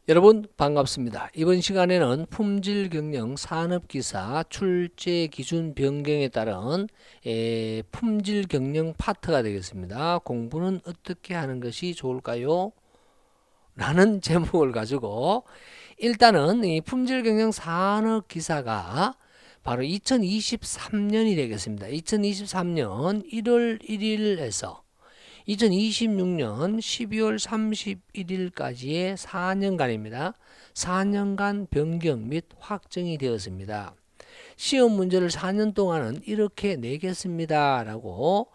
여러분 반갑습니다. 이번 시간에는 품질경영 산업기사 출제기준 변경에 따른 품질경영 파트가 되겠습니다. 공부는 어떻게 하는 것이 좋을까요? 라는 제목을 가지고 일단은 이 품질경영 산업기사가 바로 2023년이 되겠습니다. 2023년 1월 1일에서 2026년 12월 31일까지의 4년간입니다. 4년간 변경 및 확정이 되었습니다. 시험 문제를 4년 동안은 이렇게 내겠습니다. 라고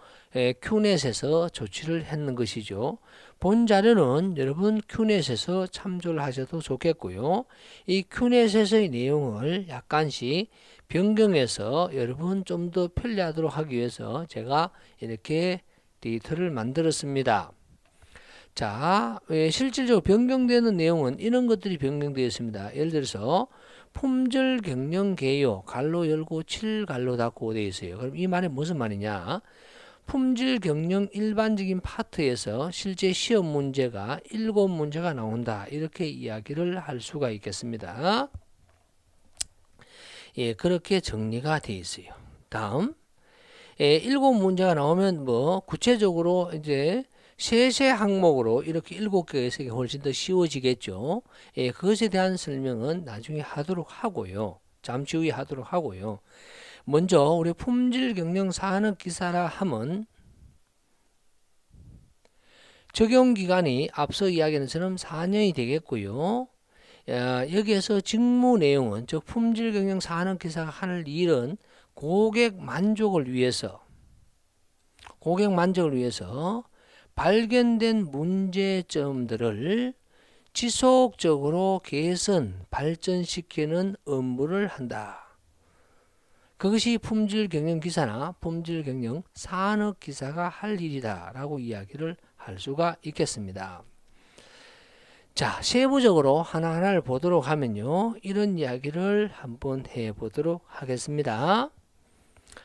큐넷에서 조치를 했는 것이죠. 본 자료는 여러분 큐넷에서 참조를 하셔도 좋겠고요. 이 큐넷에서의 내용을 약간씩 변경해서 여러분 좀 더 편리하도록 하기 위해서 제가 이렇게 데이터를 만들었습니다. 자, 실질적으로 변경되는 내용은 이런 것들이 변경되어 있습니다. 예를 들어서 품질 경영 개요 갈로 열고 7갈로 닫고 되어 있어요. 그럼 이 말이 무슨 말이냐? 품질 경영 일반적인 파트에서 실제 시험 문제가 7문제가 나온다. 이렇게 이야기를 할 수가 있겠습니다. 예, 그렇게 정리가 되어 있어요. 다음 7문제가 나오면 뭐 구체적으로 이제 세세 항목으로 이렇게 7개의 색이 훨씬 더 쉬워지겠죠. 그것에 대한 설명은 나중에 하도록 하고요. 잠시 후에 하도록 하고요. 먼저 우리 품질 경영 산업 기사라 함은 적용 기간이 앞서 이야기한 것처럼 4년이 되겠고요. 여기에서 직무 내용은 즉 품질 경영 산업 기사가 하는 일은 고객 만족을 위해서 발견된 문제점들을 지속적으로 개선, 발전시키는 업무를 한다. 그것이 품질 경영 기사나 품질 경영 산업 기사가 할 일이다 라고 이야기를 할 수가 있겠습니다. 자, 세부적으로 하나하나를 보도록 하면요. 이런 이야기를 한번 해보도록 하겠습니다.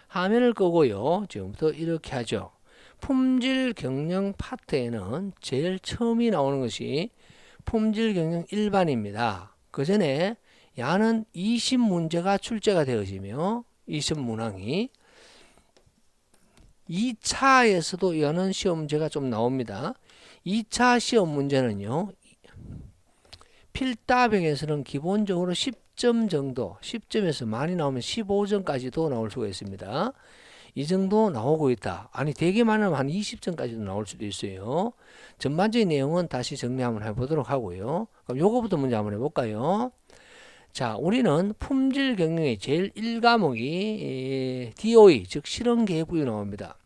화면을 끄고요. 지금부터 이렇게 하죠. 품질 경영 파트에는 제일 처음이 나오는 것이 품질 경영 일반입니다. 그 전에 야는 20문제가 출제가 되어지며 20문항이 2차에서도 야는 시험 문제가 좀 나옵니다. 2차 시험 문제는요. 필답형에서는 기본적으로 10점 정도, 10점에서 많이 나오면 15점까지도 나올 수가 있습니다. 이 정도 나오고 있다. 아니 되게 많으면 한 20점까지도 나올 수도 있어요. 전반적인 내용은 다시 정리 한번 해보도록 하고요. 그럼 요거부터 먼저 한번 해볼까요? 자, 우리는 품질 경영의 제일 1과목이 DOE, 즉 실험계획법이 나옵니다.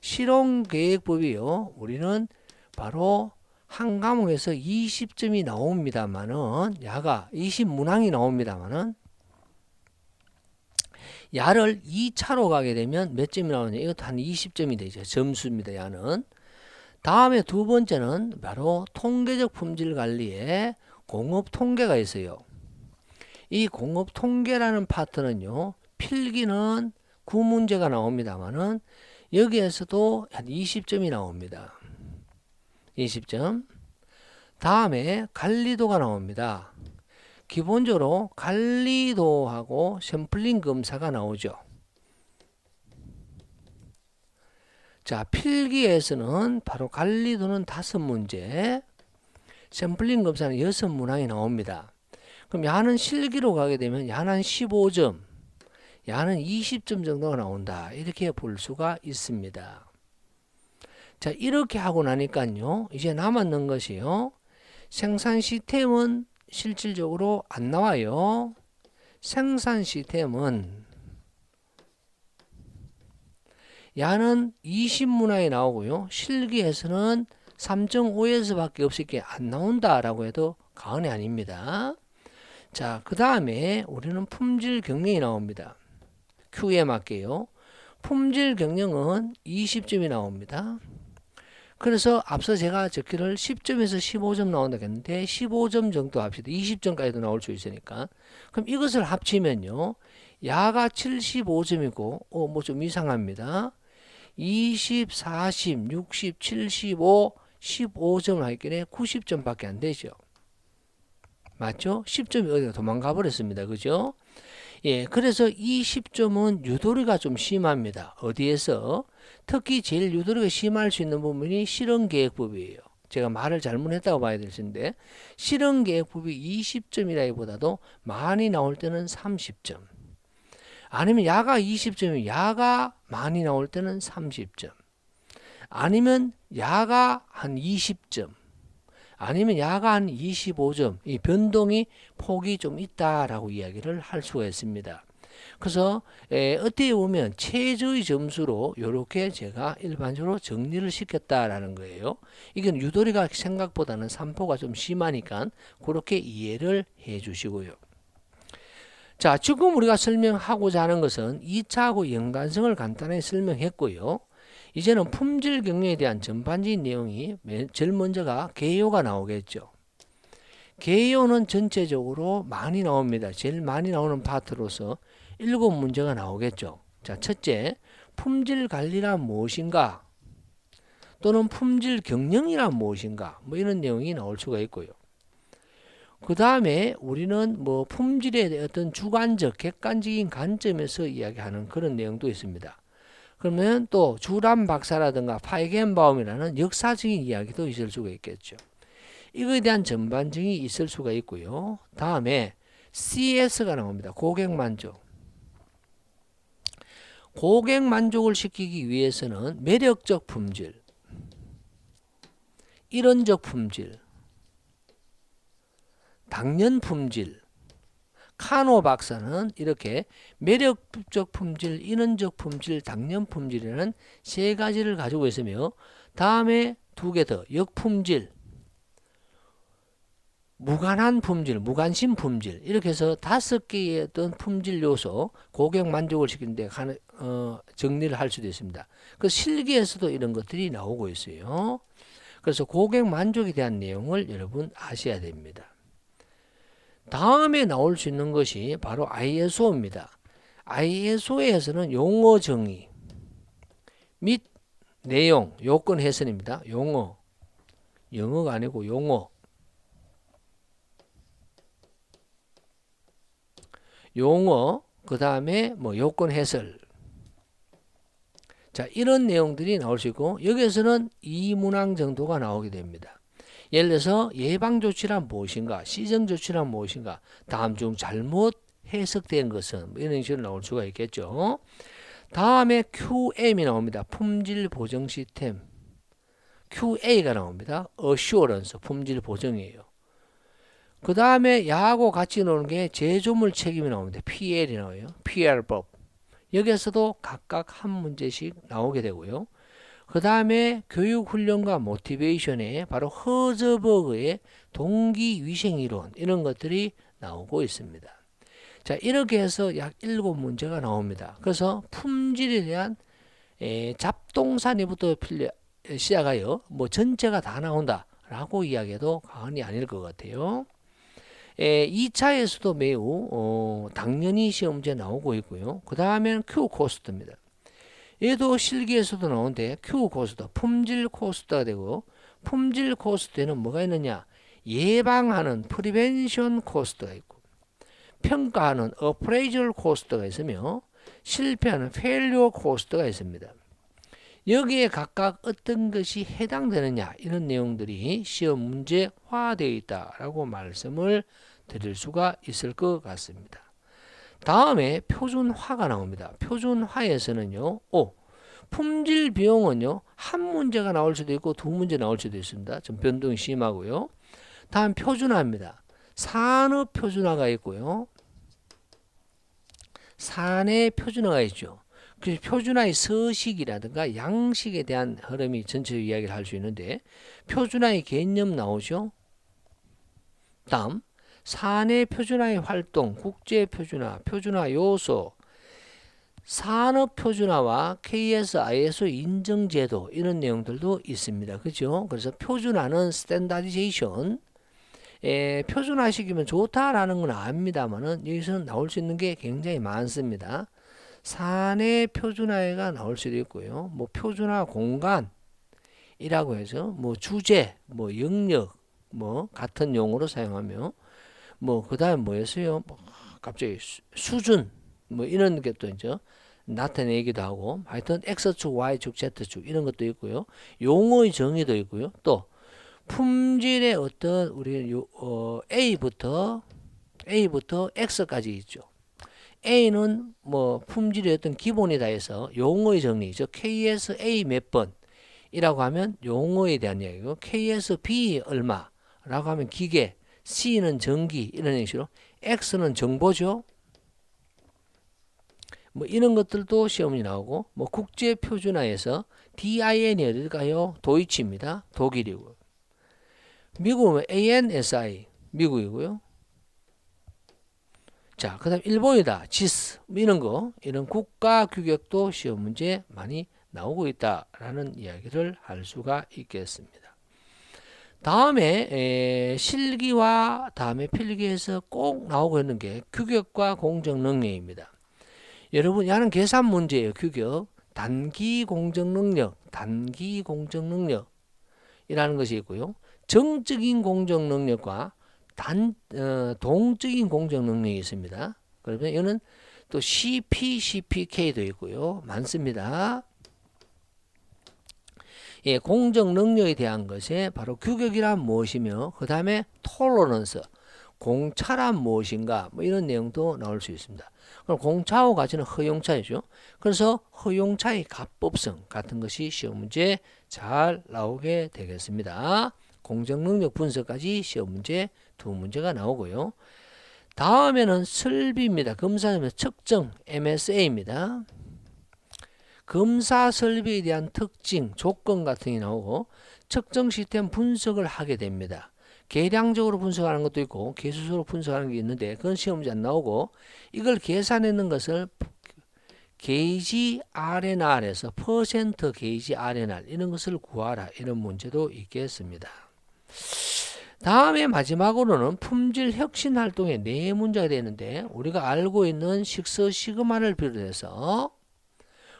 실험계획법이요. 우리는 바로 한 과목에서 20점이 나옵니다만은 야가 20문항이 나옵니다만은 야를 2차로 가게 되면 몇 점이 나오냐? 이것도 한 20점이 되죠. 점수입니다. 야는. 다음에 두 번째는 바로 통계적 품질 관리에 공업 통계가 있어요. 이 공업 통계라는 파트는요. 필기는 9문제가 나옵니다만은 여기에서도 한 20점이 나옵니다. 20점. 다음에 관리도가 나옵니다. 기본적으로 관리도하고 샘플링 검사가 나오죠. 자, 필기에서는 바로 관리도는 5문제, 샘플링 검사는 6문항이 나옵니다. 그럼 야는 실기로 가게 되면 야는 15점, 야는 20점 정도가 나온다. 이렇게 볼 수가 있습니다. 자, 이렇게 하고 나니까요. 이제 남았는 것이요. 생산 시스템은 실질적으로 안 나와요. 생산 시스템은 야는 20문항이 나오고요. 실기에서는 3.5에서 밖에 없을게 안 나온다라고 해도 과언이 아닙니다. 자, 그 다음에 우리는 품질 경영이 나옵니다. Q에 맞게요. 품질 경영은 20점이 나옵니다. 그래서 앞서 제가 적기를 10점에서 15점 나온다고 했는데 15점 정도 합시다. 20점까지도 나올 수 있으니까. 그럼 이것을 합치면요. 야가 75점이고 뭐 좀 이상합니다. 20, 40, 60, 75, 15점을 하기에 90점밖에 안 되죠. 맞죠? 10점이 어디가 도망가 버렸습니다. 그죠? 예, 그래서 이 10점은 유도리가 좀 심합니다. 어디에서? 특히 제일 유도리가 심할 수 있는 부분이 실행계획법이에요. 제가 말을 잘못했다고 봐야 될 텐데, 실행계획법이 20점이라기보다도 많이 나올 때는 30점. 아니면 야가 20점이면 야가 많이 나올 때는 30점. 아니면 야가 한 20점. 아니면 야가 한 25점. 이 변동이 폭이 좀 있다라고 이야기를 할 수가 있습니다. 그래서 어떻게 보면 최저의 점수로 이렇게 제가 일반적으로 정리를 시켰다라는 거예요. 이건 유도리가 생각보다는 산포가 좀 심하니까 그렇게 이해를 해 주시고요. 자, 지금 우리가 설명하고자 하는 것은 2차하고 연관성을 간단히 설명했고요. 이제는 품질 경영에 대한 전반적인 내용이 제일 먼저가 개요가 나오겠죠. 개요는 전체적으로 많이 나옵니다. 제일 많이 나오는 파트로서 7문제가 나오겠죠. 자, 첫째, 품질 관리란 무엇인가? 또는 품질 경영이란 무엇인가? 뭐 이런 내용이 나올 수가 있고요. 그 다음에 우리는 뭐 품질의 어떤 주관적, 객관적인 관점에서 이야기하는 그런 내용도 있습니다. 그러면 또 주람 박사라든가 파이겐바움이라는 역사적인 이야기도 있을 수가 있겠죠. 이거에 대한 전반적이 있을 수가 있고요. 다음에 CS가 나옵니다. 고객 만족. 고객 만족을 시키기 위해서는 매력적 품질, 이론적 품질, 당연 품질. 카노 박사는 이렇게 매력적 품질, 인원적 품질, 당연 품질이라는 세 가지를 가지고 있으며, 다음에 두 개 더, 역품질, 무관한 품질, 무관심 품질, 이렇게 해서 5개의 어떤 품질 요소, 고객 만족을 시키는데 정리를 할 수도 있습니다. 그 실기에서도 이런 것들이 나오고 있어요. 그래서 고객 만족에 대한 내용을 여러분 아셔야 됩니다. 다음에 나올 수 있는 것이 바로 ISO입니다. ISO에서는 용어 정의 및 내용, 요건 해설입니다. 용어, 영어가 아니고 용어. 용어, 그 다음에 뭐 요건 해설. 자, 이런 내용들이 나올 수 있고, 여기에서는 2문항 정도가 나오게 됩니다. 예를 들어서 예방조치란 무엇인가, 시정조치란 무엇인가, 다음 중 잘못 해석된 것은 뭐 이런 식으로 나올 수가 있겠죠. 다음에 QM이 나옵니다. 품질 보정 시스템. QA가 나옵니다. Assurance, 품질 보정이에요. 그 다음에 야하고 같이 나오는 게 제조물 책임이 나옵니다. PL이 나와요. PL법. 여기에서도 각각 한 문제씩 나오게 되고요. 그 다음에 교육훈련과 모티베이션에 바로 허즈버그의 동기위생이론, 이런 것들이 나오고 있습니다. 자, 이렇게 해서 약 7문제가 나옵니다. 그래서 품질에 대한 잡동사니부터 시작하여 뭐 전체가 다 나온다 라고 이야기해도 과언이 아닐 것 같아요. 2차에서도 매우 당연히 시험 문제 나오고 있고요. 그 다음에는 Q 코스트입니다. 얘도 실기에서도 나오는데 Q 코스트, 품질 코스트가 되고, 품질 코스트에는 뭐가 있느냐? 예방하는 프리벤션 코스트가 있고, 평가하는 어프레이저럴 코스트가 있으며, 실패하는 페일리어 코스트가 있습니다. 여기에 각각 어떤 것이 해당되느냐, 이런 내용들이 시험 문제화되어 있다라고 말씀을 드릴 수가 있을 것 같습니다. 다음에 표준화가 나옵니다. 표준화에서는요, 품질 비용은요, 한 문제가 나올 수도 있고 두 문제 나올 수도 있습니다. 좀 변동이 심하고요. 다음 표준화입니다. 산업 표준화가 있고요. 사내 표준화가 있죠. 그래서 표준화의 서식이라든가 양식에 대한 흐름이 전체적으로 이야기를 할 수 있는데, 표준화의 개념 나오죠. 다음 사내 표준화의 활동, 국제 표준화, 표준화 요소, 산업 표준화와 KS, ISO 인증 제도, 이런 내용들도 있습니다. 그죠? 그래서 표준화는 스탠다디제이션, 표준화시키면 좋다라는 건 압니다만은 여기서는 나올 수 있는 게 굉장히 많습니다. 사내 표준화가 나올 수도 있고요. 뭐 표준화 공간이라고 해서 뭐 주제, 뭐 영역, 뭐 같은 용어로 사용하며, 뭐 그다음 뭐였어요? 뭐 갑자기 수준 뭐 이런 게 또 이제 나타내기도 하고 하여튼 X축, Y축, Z축 이런 것도 있고요. 용어의 정의도 있고요. 또 품질의 어떤 우리 A부터 X까지 있죠. A는 뭐 품질의 어떤 기본이다 해서 용어의 정의, 즉 KSA 몇 번이라고 하면 용어에 대한 이야기고 KSB 얼마라고 하면 기계, C는 전기 이런 식으로 X는 정보죠. 뭐 이런 것들도 시험이 나오고 뭐 국제 표준화에서 DIN이 어딜까요? 도이치입니다. 독일이고. 미국은 ANSI 미국이고요. 자, 그다음 일본이다. 지스 뭐 이런 거 이런 국가 규격도 시험 문제 많이 나오고 있다라는 이야기를 할 수가 있겠습니다. 다음에 실기와 다음에 필기에서 꼭 나오고 있는 게 규격과 공정 능력입니다. 여러분, 야는 계산 문제예요. 규격. 단기 공정 능력이라는 것이 있고요. 정적인 공정 능력과 동적인 공정 능력이 있습니다. 그러면 이거는 또 CP, CPK도 있고요. 많습니다. 예, 공정 능력에 대한 것에 바로 규격이란 무엇이며 그 다음에 톨러런스, 공차란 무엇인가 뭐 이런 내용도 나올 수 있습니다. 그럼 공차하고 같이는 허용차이죠. 그래서 허용차의 가법성 같은 것이 시험 문제에 잘 나오게 되겠습니다. 공정 능력 분석까지 시험 문제 두 문제가 나오고요. 다음에는 설비입니다. 검사 측정 MSA입니다. 검사 설비에 대한 특징, 조건 같은 게 나오고 측정 시스템 분석을 하게 됩니다. 계량적으로 분석하는 것도 있고 계수적으로 분석하는 게 있는데 그건 시험 문제 안 나오고 이걸 계산하는 것을 게이지 R&R에서 퍼센트 게이지 R&R 이런 것을 구하라 이런 문제도 있겠습니다. 다음에 마지막으로는 품질 혁신 활동의 네 문제가 되는데 우리가 알고 있는 식서 시그마를 비롯해서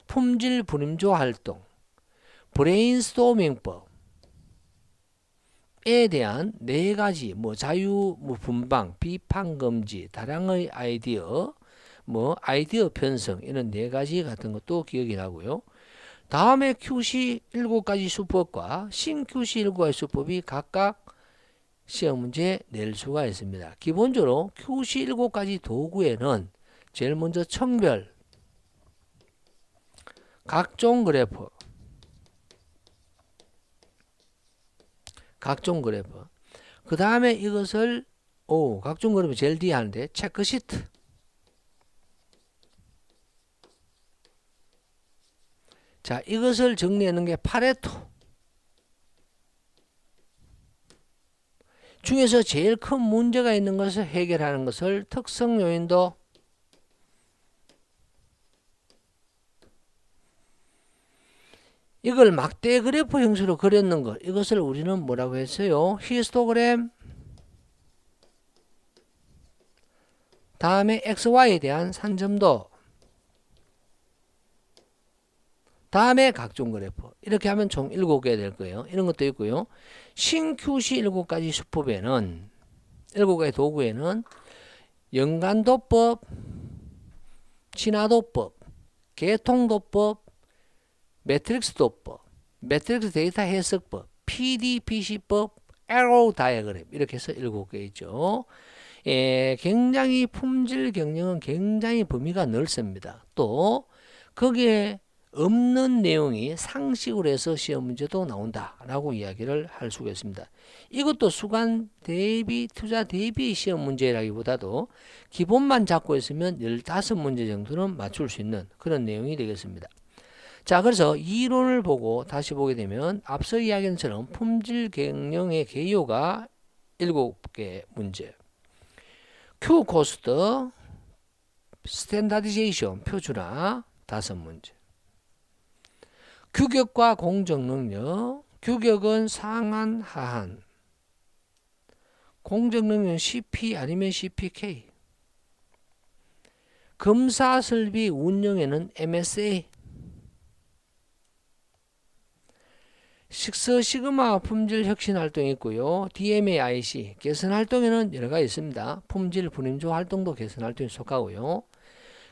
품질 분임조 활동, 브레인스토밍법 에 대한 네 가지 뭐 자유 뭐 분방, 비판 금지, 다량의 아이디어, 뭐 아이디어 편성 이런 네 가지 같은 것도 기억이 나고요. 다음에 QC 7가지 수법과 신QC 7가지 수법이 각각 시험 문제 낼 수가 있습니다. 기본적으로 QC 7가지 도구에는 제일 먼저 청별, 각종 그래프, 그 다음에 이것을 각종 그래프 제일 뒤에 하는데 체크시트, 자 이것을 정리하는 게 파레토 중에서 제일 큰 문제가 있는 것을 해결하는 것을 특성 요인도 이걸 막대 그래프 형식으로 그렸는 것 이것을 우리는 뭐라고 했어요? 히스토그램 다음에 XY에 대한 산점도 다음에 각종 그래프 이렇게 하면 총 7개 될 거예요. 이런 것도 있고요. 신QC 7가지 수법에는 7가지 도구에는 연간도법, 친화도법, 개통도법, 매트릭스도법, 매트릭스 데이터 해석법, PDPC법, 에러 다이어그램 이렇게 해서 7개 있죠. 굉장히 품질 경영은 굉장히 범위가 넓습니다. 또 거기에 없는 내용이 상식으로 해서 시험 문제도 나온다라고 이야기를 할 수가 있습니다. 이것도 수간 대비, 투자 대비 시험 문제라기보다도 기본만 잡고 있으면 15문제 정도는 맞출 수 있는 그런 내용이 되겠습니다. 자, 그래서 이론을 보고 다시 보게 되면 앞서 이야기한 것처럼 품질 경영의 개요가 7개 문제. Q 코스트, 스탠다디제이션, 표준화 5문제. 규격과 공정 능력, 규격은 상한, 하한. 공정 능력은 CP 아니면 CPK. 검사 설비 운영에는 MSA. 식스 시그마 품질 혁신 활동이 있고요. DMAIC 개선 활동에는 여러 가지 있습니다. 품질 분임조 활동도 개선 활동에 속하고요.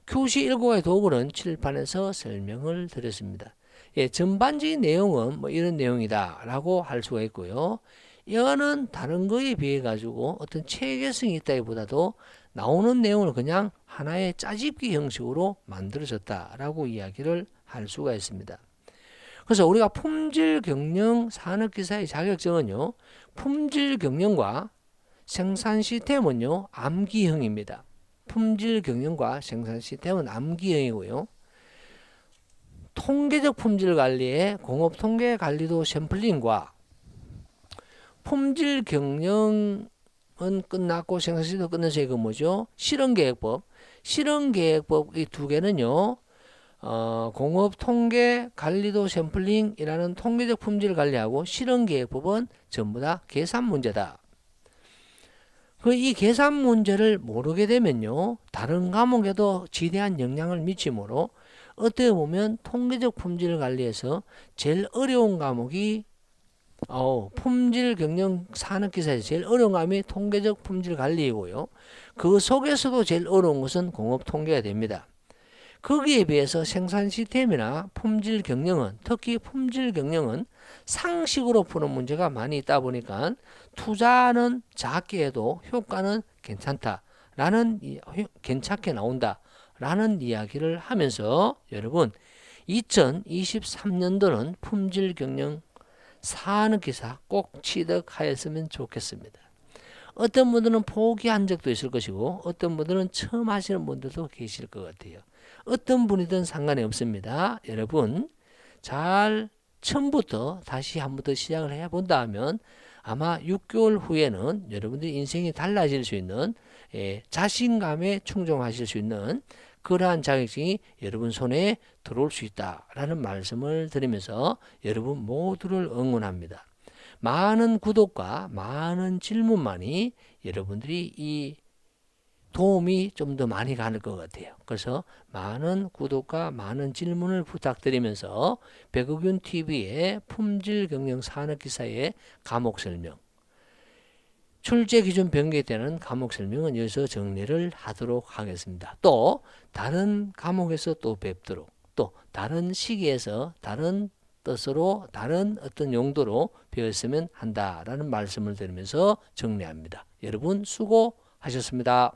QC19의 도구는 칠판에서 설명을 드렸습니다. 예, 전반적인 내용은 뭐 이런 내용이다 라고 할 수가 있고요. 이거는 다른 거에 비해 가지고 어떤 체계성이 있다기보다도 나오는 내용을 그냥 하나의 짜집기 형식으로 만들어졌다 라고 이야기를 할 수가 있습니다. 그래서 우리가 품질 경영 산업기사의 자격증은요, 품질 경영과 생산 시스템은요, 암기형입니다. 품질 경영과 생산 시스템은 암기형이고요. 통계적 품질 관리의 공업 통계 관리도 샘플링과 품질 경영은 끝났고 생산 시스템도 끝나서 이거 뭐죠? 실험계획법. 실험계획법 이 두 개는요, 공업 통계 관리도 샘플링이라는 통계적 품질 관리하고 실험계획법은 전부 다 계산 문제다. 이 계산 문제를 모르게 되면요, 다른 과목에도 지대한 영향을 미치므로 어떻게 보면 통계적 품질 관리에서 제일 어려운 과목이 품질 경영 산업기사에서 제일 어려운 과목이 통계적 품질 관리이고요. 그 속에서도 제일 어려운 것은 공업 통계가 됩니다. 거기에 비해서 생산 시스템이나 품질 경영은, 특히 품질 경영은 상식으로 푸는 문제가 많이 있다 보니까 투자는 작게 해도 효과는 괜찮다라는, 괜찮게 나온다라는 이야기를 하면서 여러분 2023년도는 품질 경영 산업기사 꼭 취득하였으면 좋겠습니다. 어떤 분들은 포기한 적도 있을 것이고 어떤 분들은 처음 하시는 분들도 계실 것 같아요. 어떤 분이든 상관이 없습니다. 여러분 잘 처음부터 다시 한 번 더 시작을 해본다 하면 아마 6개월 후에는 여러분들의 인생이 달라질 수 있는, 자신감에 충족하실 수 있는 그러한 자격증이 여러분 손에 들어올 수 있다라는 말씀을 드리면서 여러분 모두를 응원합니다. 많은 구독과 많은 질문만이 여러분들이 이 도움이 좀 더 많이 가는 것 같아요. 그래서 많은 구독과 많은 질문을 부탁드리면서 백의균 TV의 품질 경영 산업기사의 과목 설명, 출제 기준 변경되는 과목 설명은 여기서 정리를 하도록 하겠습니다. 또 다른 과목에서 또 뵙도록, 또 다른 시기에서 다른 뜻으로 다른 어떤 용도로 배웠으면 한다라는 말씀을 드리면서 정리합니다. 여러분 수고하셨습니다.